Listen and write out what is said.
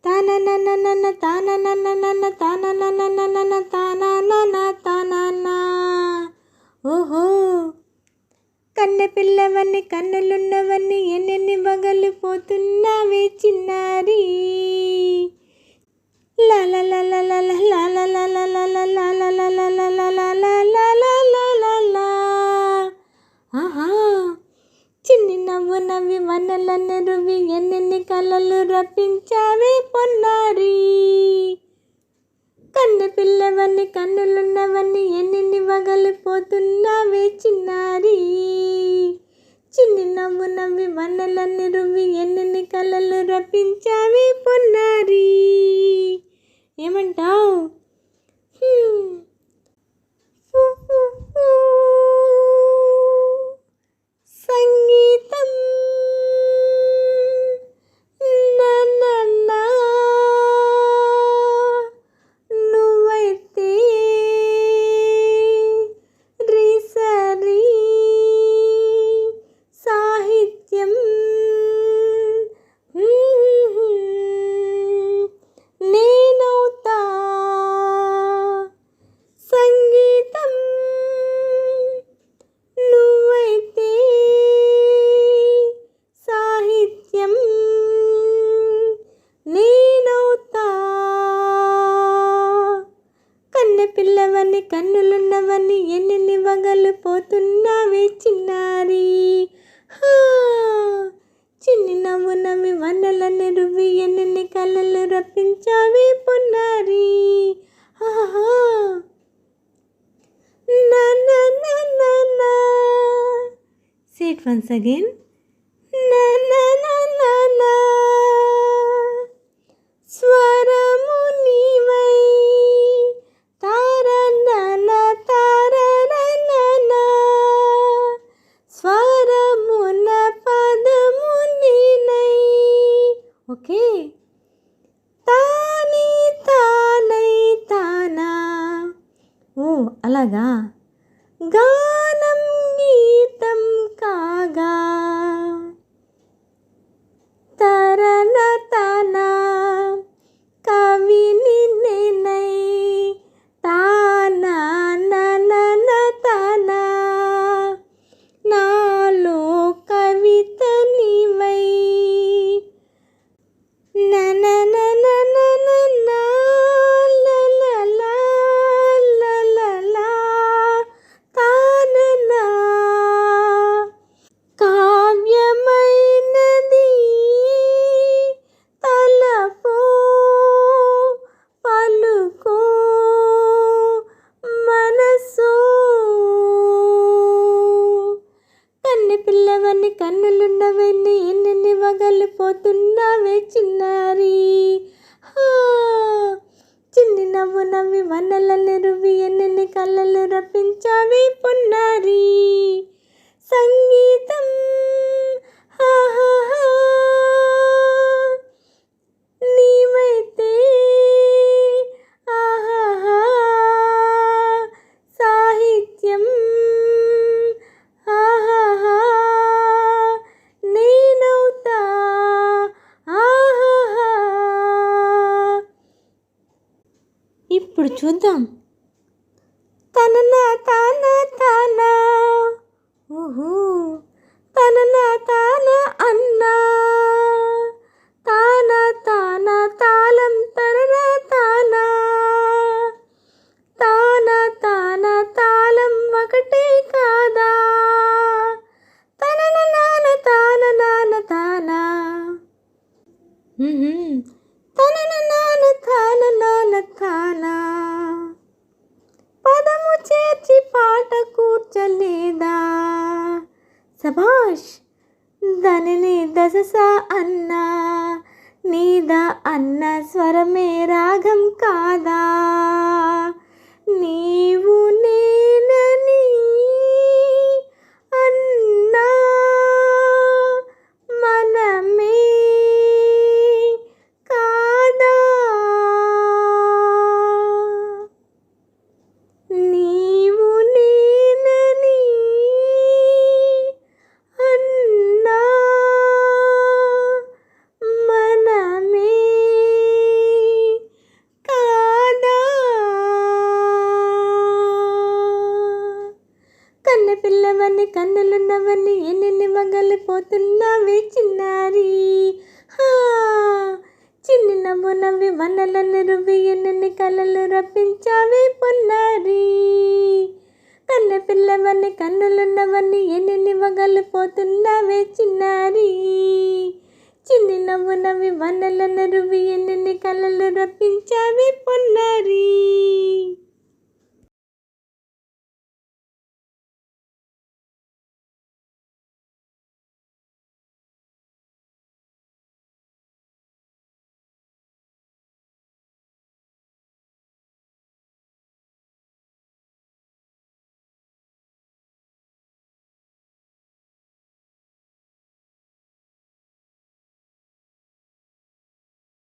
తాననననన తాననననన తాననననన తాననన తానన. ఓహో కన్నె పిల్లవన్నీ కన్నులున్నవన్నీ ఎన్నెన్ని వగలిపోతున్నావే చిన్నారి. ఆహా చిన్ని నవ్వు నవ్వి వన్నెలన్నీ రువి ఎన్నెన్ని కలలు రప్పించావే పొన్నారి. కన్నె పిల్లవన్నీ కన్నులున్నవన్నీ ఎన్నెన్ని వగలిపోతున్నావే చిన్నారి. చిన్ని నవ్వు నవ్వి వన్నెలన్నీ రువి ఎన్నెన్ని కలలు రప్పించావే పొన్నారి. ఏమంటావు? సంగీతం నా నువ్వైతే రీసరి సాహిత్యం నేనవుతా. సంగీతం నువ్వైతే సాహిత్యం నేనవుతా. కన్నె పిల్లవన్నీ కన్నులున్నవన్నీ ఎన్నెన్ని వగలిపోతున్నావే చిన్నారి. చిన్ని నవ్వు నవ్వి వన్నెలన్నీ రువ్వి ఎన్నెన్ని కలలు రప్పించావే పొన్నారి. Say it once again. Na na na na na. స్వరము నీవై తారనన తారనన. స్వరమున పదము నేనై. ఓకే తానే తానై తానా. ఓ అలాగా. గానం గీతం కాగా తరన తానా. కవిని నేనై తానా నన తానా. నాలో కవిత నీవై కావ్యమైనది తలపో పలుకో మనసో. కన్నె పిల్లవన్నీ కన్నులున్నవన్నీ ఎన్నెన్ని వగలిపోతున్నావే చిన్నారి. చిన్ని నవ్వు నవ్వి వన్నెలన్నీ రువ్వి ఎన్నెన్ని కళ్ళలు రప్పించావే పొన్నారి. సంగీతం నీవైతే సాహిత్యం నేనవుతా. ఇప్పుడు చూద్దాం. తనన తాన తానా. ఓహో తనన తాన అన్నా. తాన తాన తాళం తనన తానా. తాన తాన తాళం ఒకటే కాదా. తనన నాన తాన నాన తానా. తనన నాన తాన నాన తానా. పదము చేర్చి పాట కూర్చలేదా. సబాష్. దానిని దశసా అన్నా. నీదా అన్న స్వరమే రాగం కాదా. నీవు నేనని అన్నా మనమే కాదా. నీవు నేనని అన్నా చిన్నారి. హా చిన్ని నవ్వు నవ్వి వన్నెలను రువ్వి ఎన్నెన్ని కలలు రప్పించావే పొన్నారి. కన్నె పిల్లవన్నీ కన్నులున్నవన్నీ ఎన్నెన్ని వగలు పోతున్నావే చిన్నారి. చిన్ని నవ్వు నవ్వి వన్నెలను రువ్వి ఎన్నెన్ని కలలు రప్పించావే పొన్నారి.